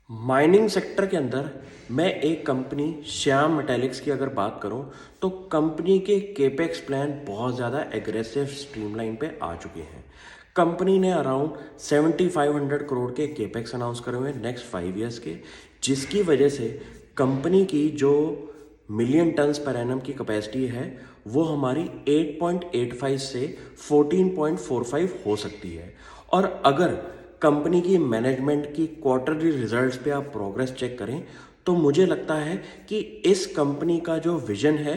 Mining sector के अंदर मैं एक कंपनी श्याम मेटालिक्स की अगर बात करूं तो कंपनी के केपेक्स प्लान बहुत ज़्यादा एग्रेसिव स्ट्रीमलाइन पे आ चुके हैं। कंपनी ने अराउंड 7500 करोड़ के केपेक्स अनाउंस करे हुए हैं नेक्स्ट 5 ईयर्स के, जिसकी वजह से कंपनी की जो मिलियन टन्स पर एनम की कैपेसिटी है वो हमारी 8.85 से 14.45 हो सकती है। और अगर कंपनी की मैनेजमेंट की क्वार्टरली रिजल्ट्स पे आप प्रोग्रेस चेक करें तो मुझे लगता है कि इस कंपनी का जो विजन है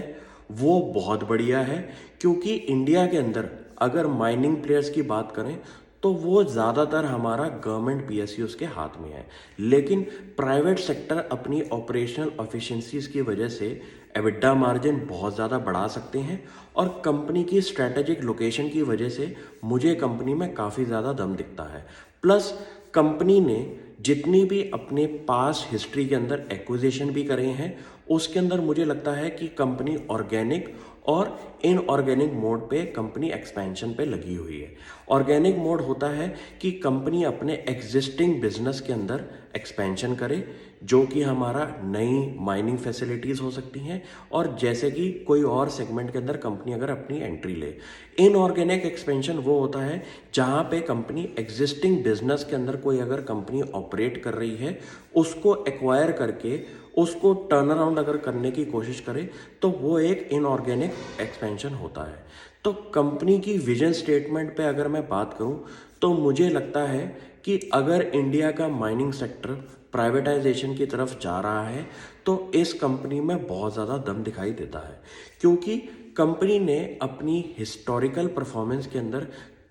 वो बहुत बढ़िया है, क्योंकि इंडिया के अंदर अगर माइनिंग प्लेयर्स की बात करें तो वो ज़्यादातर हमारा गवर्नमेंट पीएसयूज के हाथ में है, लेकिन प्राइवेट सेक्टर अपनी ऑपरेशनल एफिशिएंसीज की वजह से एबिटा मार्जिन बहुत ज़्यादा बढ़ा सकते हैं। और कंपनी की स्ट्रैटेजिक लोकेशन की वजह से मुझे कंपनी में काफ़ी ज़्यादा दम दिखता है। प्लस कंपनी ने जितनी भी अपने पास हिस्ट्री के अंदर एक्विजिशन भी करे हैं उसके अंदर मुझे लगता है कि कंपनी ऑर्गेनिक और इनऑर्गेनिक मोड पे कंपनी एक्सपेंशन पे लगी हुई है। ऑर्गेनिक मोड होता है कि कंपनी अपने एग्जिस्टिंग बिजनेस के अंदर एक्सपेंशन करे, जो कि हमारा नई माइनिंग फैसिलिटीज़ हो सकती हैं, और जैसे कि कोई और सेगमेंट के अंदर कंपनी अगर अपनी एंट्री ले। इनऑर्गेनिक एक्सपेंशन वो होता है जहाँ पे कंपनी एग्जिस्टिंग बिजनेस के अंदर कोई अगर कंपनी ऑपरेट कर रही है उसको एक्वायर करके उसको टर्न अराउंड अगर करने की कोशिश करे तो वो एक इनऑर्गेनिक एक्सपेंशन होता है। तो कंपनी की विजन स्टेटमेंट पे अगर मैं बात करूं तो मुझे लगता है कि अगर इंडिया का माइनिंग सेक्टर प्राइवेटाइजेशन की तरफ जा रहा है तो इस कंपनी में बहुत ज़्यादा दम दिखाई देता है, क्योंकि कंपनी ने अपनी हिस्टोरिकल परफॉर्मेंस के अंदर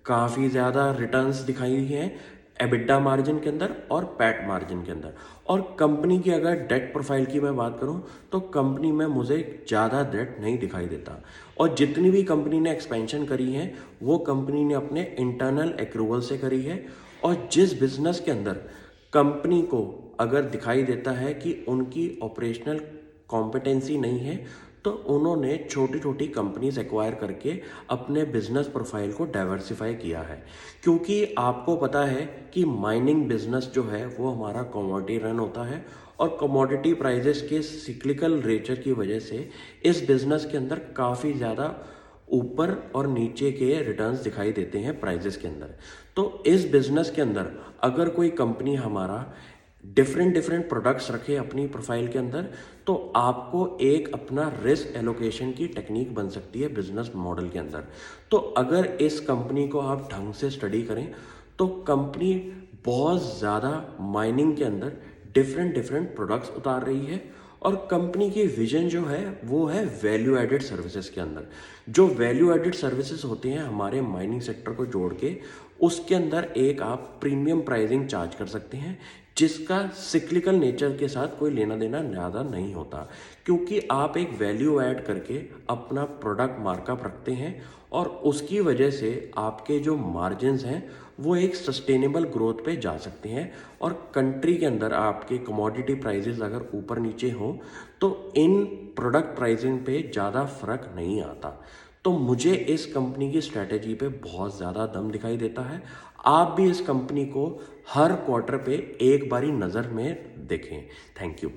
काफ़ी ज़्यादा रिटर्न्स दिखाई हैं एबिटा मार्जिन के अंदर और पैट मार्जिन के अंदर। और कंपनी की अगर डेट प्रोफाइल की मैं बात करूं तो कंपनी में मुझे ज़्यादा डेट नहीं दिखाई देता, और जितनी भी कंपनी ने एक्सपेंशन करी है वो कंपनी ने अपने इंटरनल एक्रूवल से करी है। और जिस बिजनेस के अंदर कंपनी को अगर दिखाई देता है कि उनकी ऑपरेशनल कॉम्पिटेंसी नहीं है तो उन्होंने छोटी छोटी कंपनीज एक्वायर करके अपने बिजनेस प्रोफाइल को डाइवर्सिफाई किया है। क्योंकि आपको पता है कि माइनिंग बिजनेस जो है वो हमारा कमोडिटी रन होता है, और कमोडिटी प्राइजेस के सिक्लिकल नेचर की वजह से इस बिजनेस के अंदर काफ़ी ज़्यादा ऊपर और नीचे के रिटर्न्स दिखाई देते हैं प्राइजेस के अंदर। तो इस बिजनेस के अंदर अगर कोई कंपनी हमारा डिफरेंट प्रोडक्ट्स रखे अपनी प्रोफाइल के अंदर तो आपको एक अपना रिस्क एलोकेशन की टेक्निक बन सकती है बिजनेस मॉडल के अंदर। तो अगर इस कंपनी को आप ढंग से स्टडी करें तो कंपनी बहुत ज़्यादा माइनिंग के अंदर डिफरेंट प्रोडक्ट्स उतार रही है, और कंपनी की विजन जो है वो है वैल्यू एडेड सर्विसेज के अंदर। जो वैल्यू एडेड सर्विसेज होते हैं हमारे माइनिंग सेक्टर को जोड़ के, उसके अंदर एक आप प्रीमियम प्राइसिंग चार्ज कर सकते हैं जिसका सिक्लिकल नेचर के साथ कोई लेना देना ज़्यादा नहीं होता, क्योंकि आप एक वैल्यू ऐड करके अपना प्रोडक्ट मार्कअप रखते हैं और उसकी वजह से आपके जो मार्जिन्स हैं वो एक सस्टेनेबल ग्रोथ पे जा सकते हैं। और कंट्री के अंदर आपके कमोडिटी प्राइजेस अगर ऊपर नीचे हो तो इन प्रोडक्ट प्राइसिंग पे ज़्यादा फर्क नहीं आता। तो मुझे इस कंपनी की स्ट्रैटेजी पे बहुत ज़्यादा दम दिखाई देता है। आप भी इस कंपनी को हर क्वार्टर पे एक बारी नज़र में देखें। Thank you.